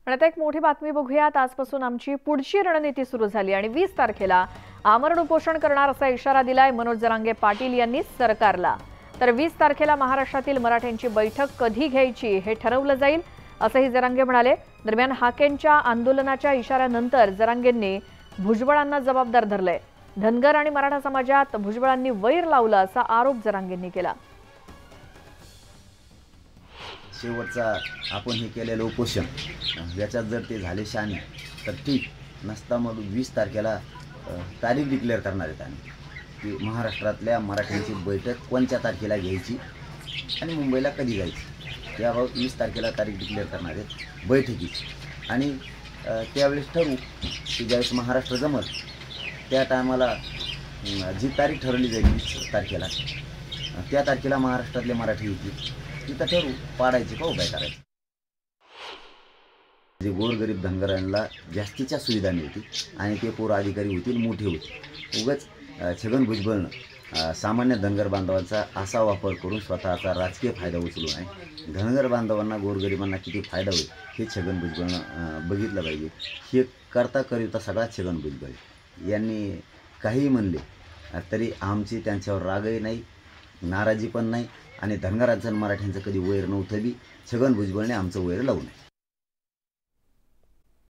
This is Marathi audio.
पण आता एक मोठी बातमी बघूयात। आजपासून आमची पुढची रणनीती सुरू झाली आणि 20 तारखेला आमरण उपोषण करणार असा इशारा दिलाय मनोज जरांगे पाटील यांनी सरकारला। तर 20 तारखेला महाराष्ट्रातील मराठ्यांची बैठक कधी घ्यायची हे ठरवलं जाईल असंही जरांगे म्हणाले। दरम्यान हाकेंच्या आंदोलनाच्या इशाऱ्यानंतर जरांगेंनी भुजबळांना जबाबदार धरले। धनगर आणि मराठा समाजात भुजबळांनी वैर लावला असा आरोप जरांगेंनी केला। शेवटचा आपण हे केलेलं उपोषण याच्यात जर ते झाले शानी तर ठीक नसता मग 20 तारखेला तारीख डिक्लेअर करणार आहेत आणि की महाराष्ट्रातल्या मराठ्यांची बैठक कोणत्या तारखेला घ्यायची आणि मुंबईला कधी जायची याबाबत 20 तारखेला तारीख डिक्लेअर करणार आहेत बैठकीची। आणि त्यावेळेस ठरवू की ज्यावेळेस महाराष्ट्र जमल त्या टायमाला जी तारीख ठरवली जाईल 20 तारखेला त्या तारखेला महाराष्ट्रातले मराठी येतील तिथं ठरवू पाडायचे का उपाय करायचे। जे गोरगरीब धनगरांना जास्तीच्या सुविधा मिळतील आणि ते पूर्व अधिकारी होतील मोठे होतील। उगाच छगन भुजबळनं सामान्य धनगर बांधवांचा असा वापर करून स्वतःचा राजकीय फायदा उचलू नये। धनगर बांधवांना गोरगरिबांना किती फायदा होईल हे छगन भुजबळनं बघितलं पाहिजे। हे करता करिता सगळा छगन भुजबळ यांनी काही म्हणले तरी आमची त्यांच्यावर रागही नाही नाराजी पण नाही आणि धनगरांचं मराठ्यांचं कधी वैर नव्हतं बी छगन भुजबळने आमचं वैर लावू नये।